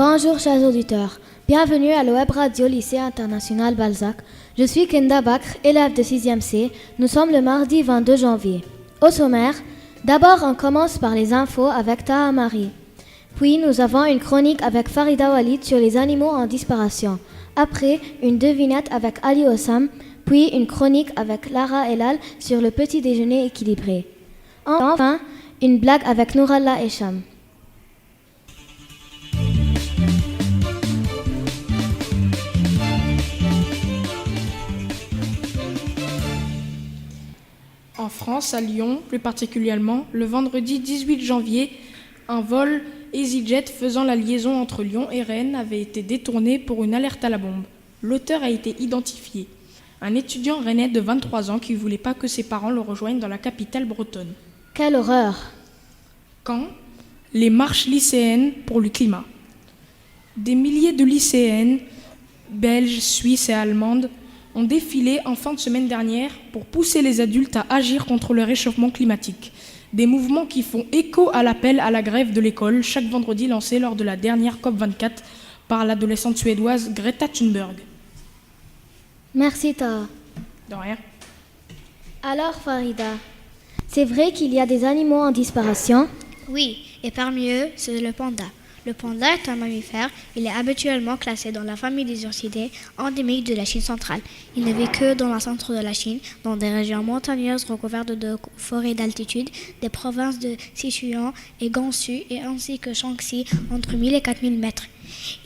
Bonjour chers auditeurs, bienvenue à la web radio Lycée International Balzac. Je suis Kenda Bakr, élève de 6e C. Nous sommes le mardi 22 janvier. Au sommaire, d'abord on commence par les infos avec Taha Marie. Puis nous avons une chronique avec Farida Walid sur les animaux en disparition. Après, une devinette avec Ali Ossam, puis une chronique avec Lara Elal sur le petit déjeuner équilibré. Enfin, une blague avec Nourallah Esham. En France, à Lyon, plus particulièrement, le vendredi 18 janvier, un vol EasyJet faisant la liaison entre Lyon et Rennes avait été détourné pour une alerte à la bombe. L'auteur a été identifié. Un étudiant rennais de 23 ans qui ne voulait pas que ses parents le rejoignent dans la capitale bretonne. Quelle horreur! Quand les marches lycéennes pour le climat. Des milliers de lycéennes, belges, suisses et allemandes, ont défilé en fin de semaine dernière pour pousser les adultes à agir contre le réchauffement climatique. Des mouvements qui font écho à l'appel à la grève de l'école chaque vendredi lancé lors de la dernière COP24 par l'adolescente suédoise Greta Thunberg. Merci Taha. De rien. Alors Farida, c'est vrai qu'il y a des animaux en disparition? Oui, et parmi eux, c'est le panda. Le panda est un mammifère. Il est habituellement classé dans la famille des ursidés, endémique de la Chine centrale. Il ne vit que dans le centre de la Chine, dans des régions montagneuses recouvertes de forêts d'altitude, des provinces de Sichuan et Gansu, et ainsi que Shaanxi, entre 1000 et 4000 mètres.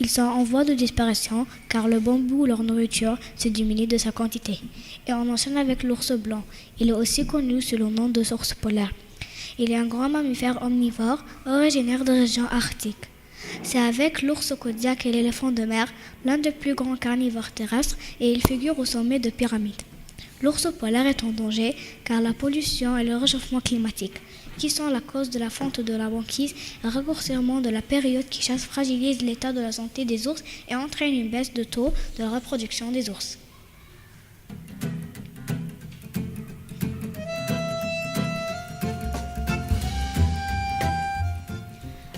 Ils sont en voie de disparition car le bambou, leur nourriture, se diminue de sa quantité. Et on enchaîne avec l'ours blanc. Il est aussi connu sous le nom de ours polaire. Il est un grand mammifère omnivore, originaire de régions arctiques. C'est avec l'ours kodiak et l'éléphant de mer, l'un des plus grands carnivores terrestres, et il figure au sommet de pyramides. L'ours polaire est en danger car la pollution et le réchauffement climatique, qui sont la cause de la fonte de la banquise et le raccourcissement de la période qui chasse, fragilisent l'état de la santé des ours et entraîne une baisse de taux de la reproduction des ours.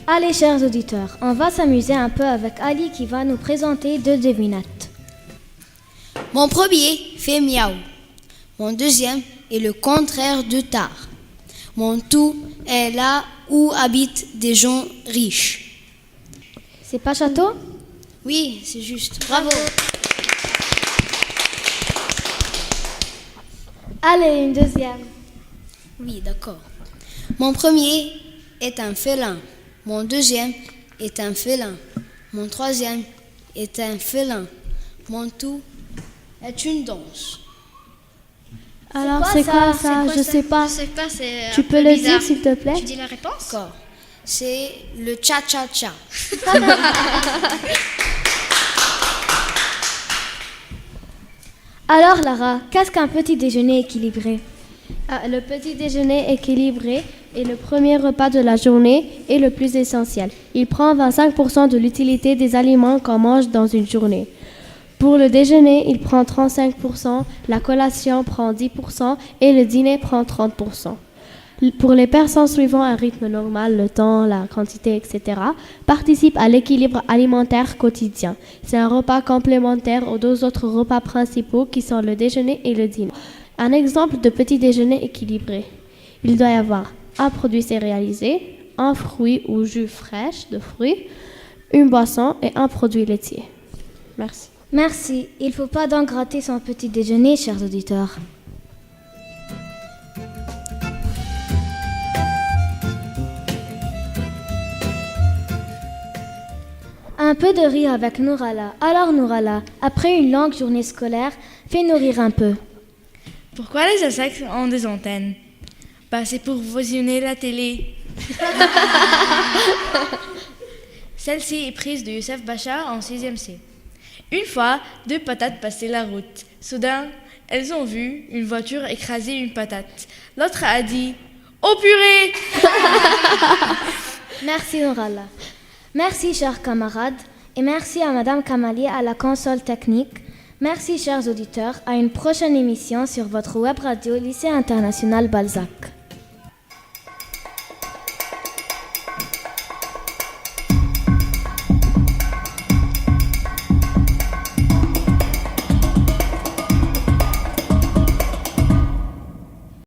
Allez chers auditeurs, on va s'amuser un peu avec Ali qui va nous présenter 2 devinettes. Mon premier fait miaou. Mon deuxième est le contraire de tard. Mon tout est là où habitent des gens riches. C'est pas château? Oui, c'est juste. Bravo. Allez, une deuxième. Oui, d'accord. Mon premier est un félin. Mon deuxième est un félin. Mon troisième est un félin. Mon tout est une danse. Alors c'est quoi ça? Je sais pas. Je sais pas, c'est Tu peux le dire s'il te plaît? Tu dis la réponse? D'accord. C'est le cha-cha-cha. Alors Lara, qu'est-ce qu'un petit déjeuner équilibré? Le petit déjeuner équilibré est le premier repas de la journée et le plus essentiel. Il prend 25% de l'utilité des aliments qu'on mange dans une journée. Pour le déjeuner, il prend 35%, la collation prend 10% et le dîner prend 30%. Pour les personnes suivant un rythme normal, le temps, la quantité, etc., participent à l'équilibre alimentaire quotidien. C'est un repas complémentaire aux 2 autres repas principaux qui sont le déjeuner et le dîner. Un exemple de petit déjeuner équilibré. Il doit y avoir un produit céréalisé, un fruit ou jus fraîche de fruits, une boisson et un produit laitier. Merci. Merci. Il ne faut pas donc rater son petit déjeuner, chers auditeurs. Un peu de rire avec Nourallah. Alors Nourallah, après une longue journée scolaire, fais-nous rire un peu. Pourquoi les insectes ont des antennes? C'est pour visionner la télé. Celle-ci est prise de Youssef Bachar en 6e C. Une fois, 2 patates passaient la route. Soudain, elles ont vu une voiture écraser une patate. L'autre a dit « Oh purée !» Merci Nourallah. Merci chers camarades et merci à Madame Kamali à la console technique. Merci chers auditeurs, à une prochaine émission sur votre web radio Lycée International Balzac.